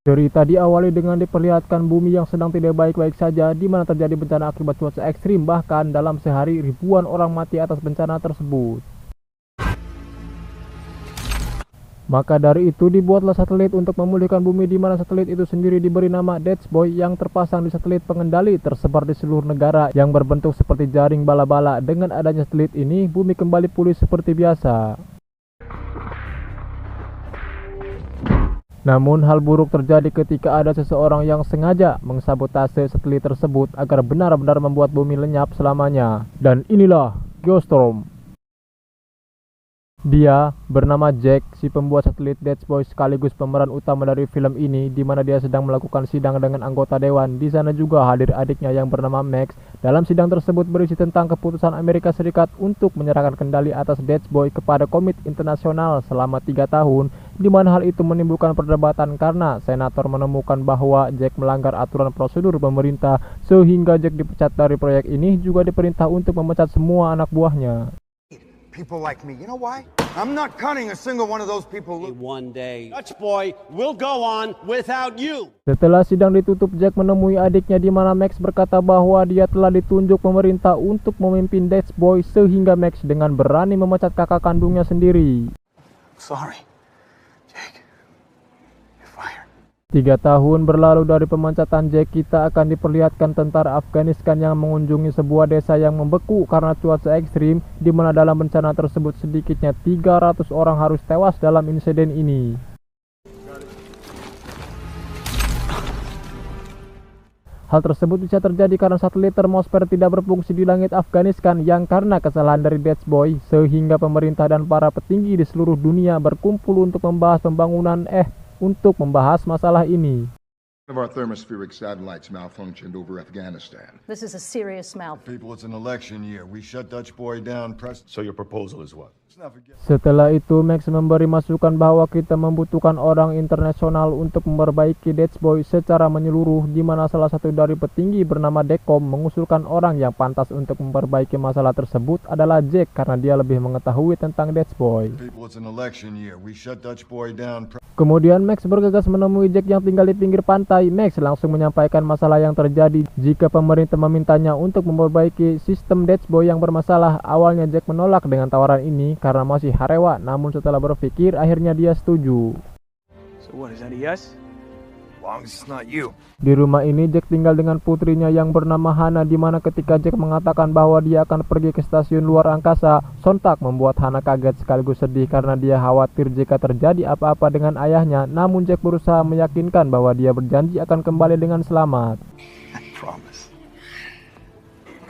Cerita diawali dengan diperlihatkan bumi yang sedang tidak baik-baik saja, di mana terjadi bencana akibat cuaca ekstrim, bahkan dalam sehari ribuan orang mati atas bencana tersebut. Maka dari itu dibuatlah satelit untuk memulihkan bumi, di mana satelit itu sendiri diberi nama Dachboy yang terpasang di satelit pengendali tersebar di seluruh negara yang berbentuk seperti jaring bala-bala. Dengan adanya satelit ini, bumi kembali pulih seperti biasa. Namun hal buruk terjadi ketika ada seseorang yang sengaja mengsabotase satelit tersebut agar benar-benar membuat bumi lenyap selamanya. Dan inilah Geostorm. Dia bernama Jack, si pembuat satelit Dachboy sekaligus pemeran utama dari film ini, di mana dia sedang melakukan sidang dengan anggota dewan. Di sana juga hadir adiknya yang bernama Max. Dalam sidang tersebut berisi tentang keputusan Amerika Serikat untuk menyerahkan kendali atas Dachboy kepada Komite Internasional selama 3 tahun, di mana hal itu menimbulkan perdebatan karena senator menemukan bahwa Jack melanggar aturan prosedur pemerintah, sehingga Jack dipecat dari proyek ini, juga diperintah untuk memecat semua anak buahnya. People like me. You know why? I'm not cutting a single one of those people. One day, Dachboy will go on without you. Setelah sidang ditutup, Jack menemui adiknya, di mana Max berkata bahwa dia telah ditunjuk pemerintah untuk memimpin Dachboy, sehingga Max dengan berani memecat kakak kandungnya sendiri. Sorry, Jake. You're fired. 3 tahun berlalu dari pemecatan Jack, kita akan diperlihatkan tentara Afghanistan yang mengunjungi sebuah desa yang membeku karena cuaca ekstrim, di mana dalam bencana tersebut sedikitnya 300 orang harus tewas dalam insiden ini. Hal tersebut bisa terjadi karena satelit termosfer tidak berfungsi di langit Afghanistan yang karena kesalahan dari Dachboy, sehingga pemerintah dan para petinggi di seluruh dunia berkumpul untuk membahas masalah ini. One of our thermospheric satellites malfunctioned over Afghanistan. This is a serious malfunction. People, it's an election year. We shut Dachboy down. So your proposal is what? Setelah itu, Max memberi masukan bahwa kita membutuhkan orang internasional untuk memperbaiki Dachboy secara menyeluruh, di mana salah satu dari petinggi bernama Dekom mengusulkan orang yang pantas untuk memperbaiki masalah tersebut adalah Jack karena dia lebih mengetahui tentang Dachboy. People, it's an election year. We shut Dachboy down. Kemudian Max bergegas menemui Jack yang tinggal di pinggir pantai. Max langsung menyampaikan masalah yang terjadi jika pemerintah memintanya untuk memperbaiki sistem Dachboy yang bermasalah. Awalnya Jack menolak dengan tawaran ini karena masih harewa, namun setelah berpikir akhirnya dia setuju. So what, is that a yes? As long as it's not you. Di rumah ini Jack tinggal dengan putrinya yang bernama Hana, di mana ketika Jack mengatakan bahwa dia akan pergi ke stasiun luar angkasa, sontak membuat Hana kaget sekaligus sedih karena dia khawatir jika terjadi apa-apa dengan ayahnya. Namun Jack berusaha meyakinkan bahwa dia berjanji akan kembali dengan selamat. I promise.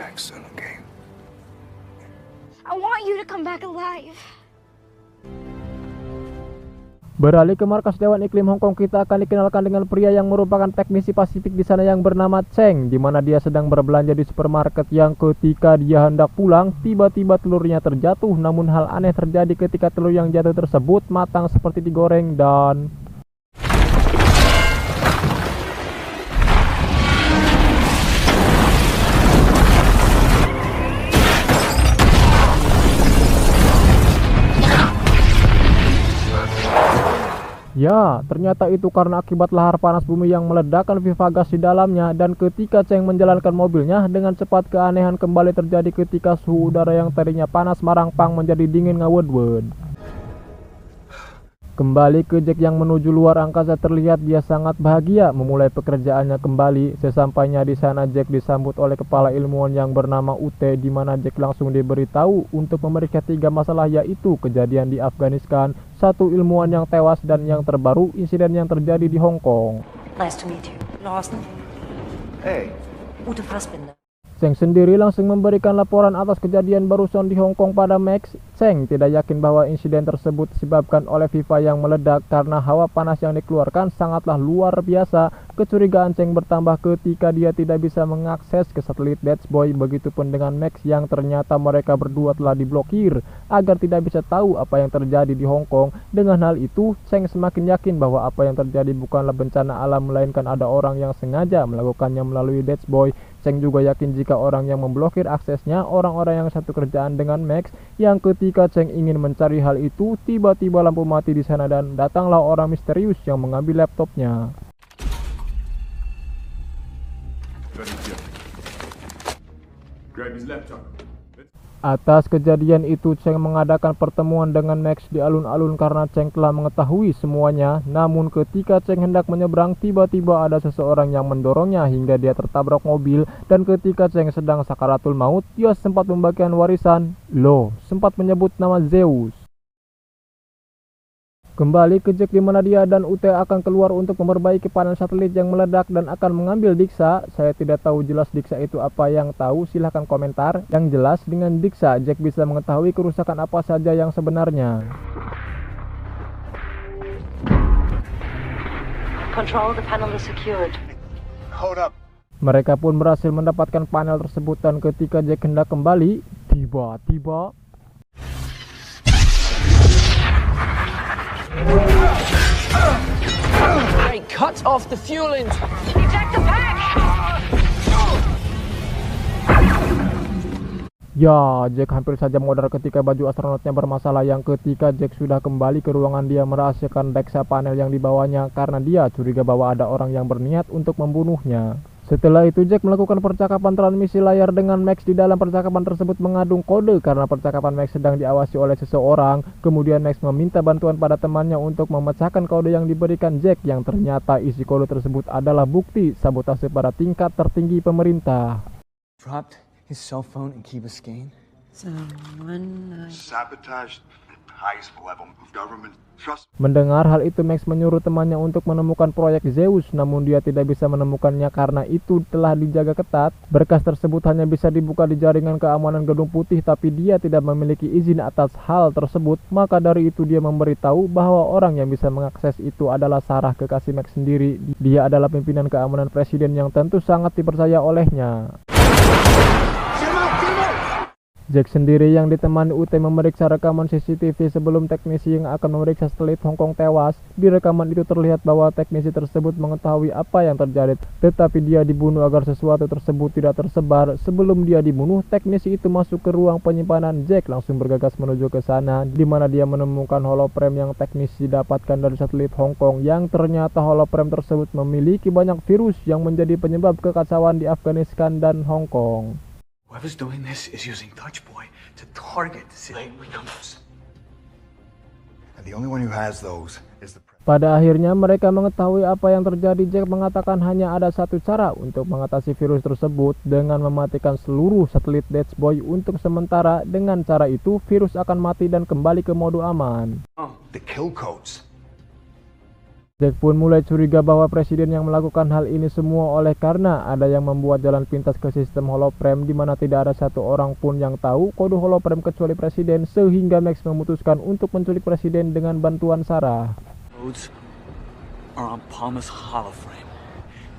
Back soon, okay? I want you to come back alive. Beralih ke markas Dewan Iklim Hong Kong, kita akan dikenalkan dengan pria yang merupakan teknisi Pasifik di sana yang bernama Cheng, di mana dia sedang berbelanja di supermarket yang ketika dia hendak pulang, tiba-tiba telurnya terjatuh. Namun hal aneh terjadi ketika telur yang jatuh tersebut matang seperti digoreng dan ya, ternyata itu karena akibat lahar panas bumi yang meledakkan pipa gas di dalamnya. Dan ketika Cheng menjalankan mobilnya dengan cepat, keanehan kembali terjadi ketika suhu udara yang tadinya panas marang-pang menjadi dingin ngawed-wed. Kembali ke Jack yang menuju luar angkasa, terlihat dia sangat bahagia memulai pekerjaannya kembali. Sesampainya di sana, Jack disambut oleh kepala ilmuwan yang bernama Ute, di mana Jack langsung diberitahu untuk memeriksa 3 masalah, yaitu kejadian di Afghanistan, 1 ilmuwan yang tewas, dan yang terbaru insiden yang terjadi di Hong Kong. Nice to meet you. Lawson. Hey. Ute Fassbinder. Cheng sendiri langsung memberikan laporan atas kejadian barusan di Hong Kong pada Max. Cheng tidak yakin bahwa insiden tersebut disebabkan oleh pipa yang meledak karena hawa panas yang dikeluarkan sangatlah luar biasa. Kecurigaan Cheng bertambah ketika dia tidak bisa mengakses ke satelit Dachboy. Begitupun dengan Max yang ternyata mereka berdua telah diblokir agar tidak bisa tahu apa yang terjadi di Hong Kong. Dengan hal itu, Cheng semakin yakin bahwa apa yang terjadi bukanlah bencana alam, melainkan ada orang yang sengaja melakukannya melalui Dachboy. Cheng juga yakin jika orang yang memblokir aksesnya orang-orang yang satu kerjaan dengan Max, yang ketika Cheng ingin mencari hal itu, tiba-tiba lampu mati di sana dan datanglah orang misterius yang mengambil laptopnya. Atas kejadian itu, Cheng mengadakan pertemuan dengan Max di alun-alun karena Cheng telah mengetahui semuanya. Namun ketika Cheng hendak menyeberang, tiba-tiba ada seseorang yang mendorongnya hingga dia tertabrak mobil. Dan ketika Cheng sedang sakaratul maut, dia sempat membagikan warisan. Loh, sempat menyebut nama Zeus. Kembali ke Jack di mana dia dan UT akan keluar untuk memperbaiki panel satelit yang meledak dan akan mengambil Dixa. Saya tidak tahu jelas Dixa itu apa, yang tahu silahkan komentar. Yang jelas dengan Dixa, Jack bisa mengetahui kerusakan apa saja yang sebenarnya. Control, the panel is secured. Hold up. Mereka pun berhasil mendapatkan panel tersebut dan ketika Jack hendak kembali, tiba-tiba They cut off the fuel engine. Eject the pack! ya, Jack hampir saja modar ketika baju astronotnya bermasalah. Yang ketika Jack sudah kembali ke ruangan, dia merahasiakan Dixa panel yang dibawanya karena dia curiga bahwa ada orang yang berniat untuk membunuhnya. Setelah itu Jack melakukan percakapan transmisi layar dengan Max. Di dalam percakapan tersebut mengandung kode karena percakapan Max sedang diawasi oleh seseorang. Kemudian Max meminta bantuan pada temannya untuk memecahkan kode yang diberikan Jack, yang ternyata isi kode tersebut adalah bukti sabotase pada tingkat tertinggi pemerintah. Dropped his cell phone and Key Biscayne. Sabotage at the highest level of government. Trust. Mendengar hal itu, Max menyuruh temannya untuk menemukan proyek Zeus, namun dia tidak bisa menemukannya karena itu telah dijaga ketat. Berkas tersebut hanya bisa dibuka di jaringan keamanan Gedung Putih, tapi dia tidak memiliki izin atas hal tersebut. Maka dari itu dia memberitahu bahwa orang yang bisa mengakses itu adalah Sarah, kekasih Max sendiri. Dia adalah pimpinan keamanan presiden yang tentu sangat dipercaya olehnya. Jack sendiri yang ditemani UT memeriksa rekaman CCTV sebelum teknisi yang akan memeriksa satelit Hong Kong tewas. Di rekaman itu terlihat bahwa teknisi tersebut mengetahui apa yang terjadi, tetapi dia dibunuh agar sesuatu tersebut tidak tersebar. Sebelum dia dibunuh, teknisi itu masuk ke ruang penyimpanan. Jack langsung bergegas menuju ke sana, di mana dia menemukan hologram yang teknisi dapatkan dari satelit Hong Kong, yang ternyata hologram tersebut memiliki banyak virus yang menjadi penyebab kekacauan di Afghanistan dan Hong Kong. Whoever's doing this is using Touch Boy to target the city. And the only one who has those is the president. Pada akhirnya mereka mengetahui apa yang terjadi. Jack mengatakan hanya ada satu cara untuk mengatasi virus tersebut, dengan mematikan seluruh satelit Touch Boy untuk sementara. Dengan cara itu virus akan mati dan kembali ke mode aman. The kill codes. Jack pun mulai curiga bahwa presiden yang melakukan hal ini semua oleh karena ada yang membuat jalan pintas ke sistem hologram, di mana tidak ada satu orang pun yang tahu kode hologram kecuali presiden, sehingga Max memutuskan untuk menculik presiden dengan bantuan Sarah. Codes are on Palmer's holoframe.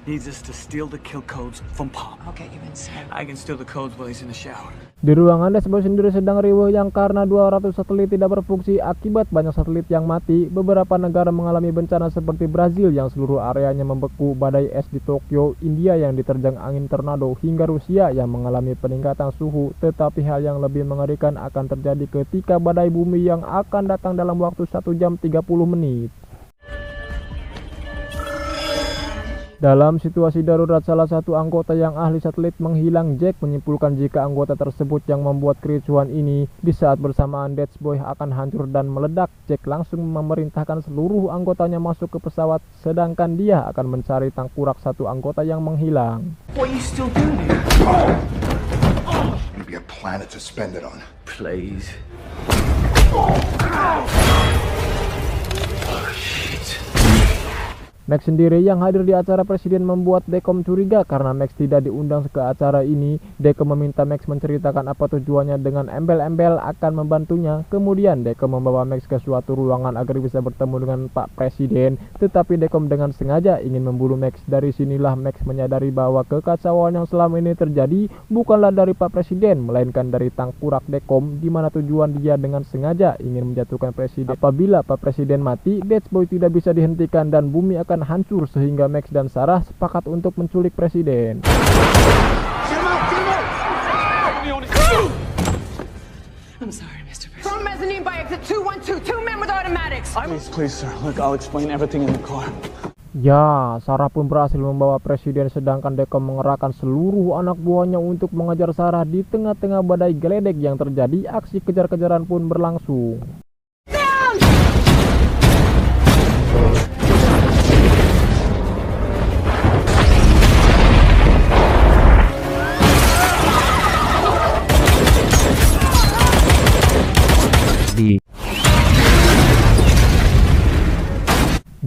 Needs us to steal the kill codes from Palmer. I'll get you inside. I can steal the codes while he's in the shower. Di ruangan Touch Boy sendiri sedang riweuh yang karena 200 satelit tidak berfungsi akibat banyak satelit yang mati. Beberapa negara mengalami bencana seperti Brazil yang seluruh areanya membeku, badai es di Tokyo, India yang diterjang angin tornado, hingga Rusia yang mengalami peningkatan suhu. Tetapi hal yang lebih mengerikan akan terjadi ketika badai bumi yang akan datang dalam waktu 1 jam 30 menit. Dalam situasi darurat, salah satu anggota yang ahli satelit menghilang. Jack menyimpulkan jika anggota tersebut yang membuat kericuhan ini. Di saat bersamaan Touch Boy akan hancur dan meledak, Jack langsung memerintahkan seluruh anggotanya masuk ke pesawat, sedangkan dia akan mencari tengkorak satu anggota yang menghilang. What are you still doing here? Maybe a planet to spend it on. Please. Max sendiri yang hadir di acara presiden membuat Dekom curiga karena Max tidak diundang ke acara ini. Dekom meminta Max menceritakan apa tujuannya dengan embel-embel akan membantunya. Kemudian Dekom membawa Max ke suatu ruangan agar bisa bertemu dengan Pak Presiden. Tetapi Dekom dengan sengaja ingin membunuh Max. Dari sinilah Max menyadari bahwa kekacauan yang selama ini terjadi bukanlah dari Pak Presiden, melainkan dari tengkorak Dekom, di mana tujuan dia dengan sengaja ingin menjatuhkan Presiden. Apabila Pak Presiden mati, Touch Boy tidak bisa dihentikan dan bumi akan hancur, sehingga Max dan Sarah sepakat untuk menculik presiden. I'm sorry, Mr. President. From mezzanine by exit 212, 2 men with automatics. Please, sir. Look, I'll explain everything in the car. Ya, Sarah pun berhasil membawa presiden sedangkan Dekom mengerahkan seluruh anak buahnya untuk mengejar Sarah di tengah-tengah badai geledek yang terjadi. Aksi kejar-kejaran pun berlangsung.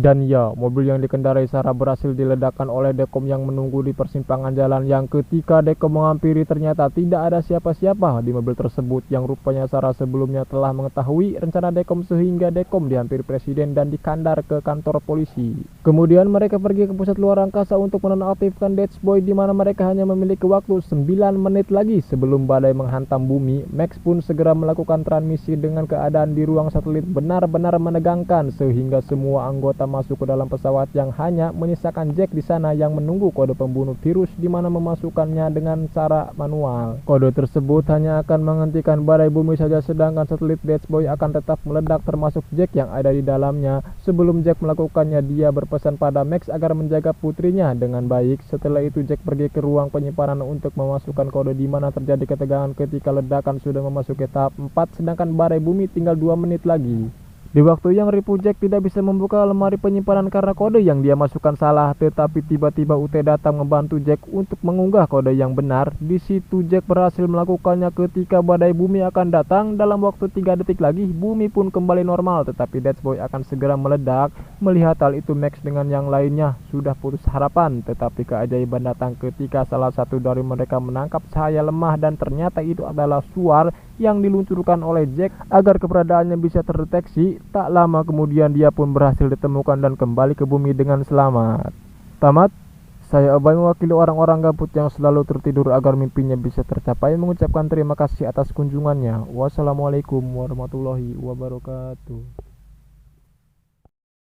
Dan ya, mobil yang dikendarai Sarah berhasil diledakkan oleh Dekom yang menunggu di persimpangan jalan, yang ketika Dekom menghampiri ternyata tidak ada siapa-siapa di mobil tersebut, yang rupanya Sarah sebelumnya telah mengetahui rencana Dekom sehingga Dekom dihampiri presiden dan dikandar ke kantor polisi. Kemudian mereka pergi ke pusat luar angkasa untuk menonaktifkan Dutchboy, di mana mereka hanya memiliki waktu 9 menit lagi sebelum badai menghantam bumi. Max pun segera melakukan transmisi dengan keadaan di ruang satelit benar-benar menegangkan sehingga semua anggota masuk ke dalam pesawat yang hanya menyisakan Jack di sana yang menunggu kode pembunuh virus, di mana memasukkannya dengan cara manual. Kode tersebut hanya akan menghentikan badai bumi saja, sedangkan satelit Dutchboy akan tetap meledak termasuk Jack yang ada di dalamnya. Sebelum Jack melakukannya, dia berpesan pada Max agar menjaga putrinya dengan baik. Setelah itu Jack pergi ke ruang penyimpanan untuk memasukkan kode, di mana terjadi ketegangan ketika ledakan sudah memasuki tahap 4 sedangkan badai bumi tinggal 2 menit lagi. Di waktu yang ripuh, Jack tidak bisa membuka lemari penyimpanan karena kode yang dia masukkan salah, tetapi tiba-tiba UT datang membantu Jack untuk mengunggah kode yang benar. Di situ Jack berhasil melakukannya ketika badai bumi akan datang. Dalam waktu 3 detik lagi, bumi pun kembali normal, tetapi Dutchboy akan segera meledak. Melihat hal itu, Max dengan yang lainnya sudah putus harapan, tetapi keajaiban datang ketika salah satu dari mereka menangkap cahaya lemah, dan ternyata itu adalah suar yang diluncurkan oleh Jack agar keberadaannya bisa terdeteksi. Tak lama kemudian dia pun berhasil ditemukan dan kembali ke bumi dengan selamat. Tamat. Saya Obay mewakili orang-orang gabut yang selalu tertidur agar mimpinya bisa tercapai, mengucapkan terima kasih atas kunjungannya. Wassalamualaikum warahmatullahi wabarakatuh.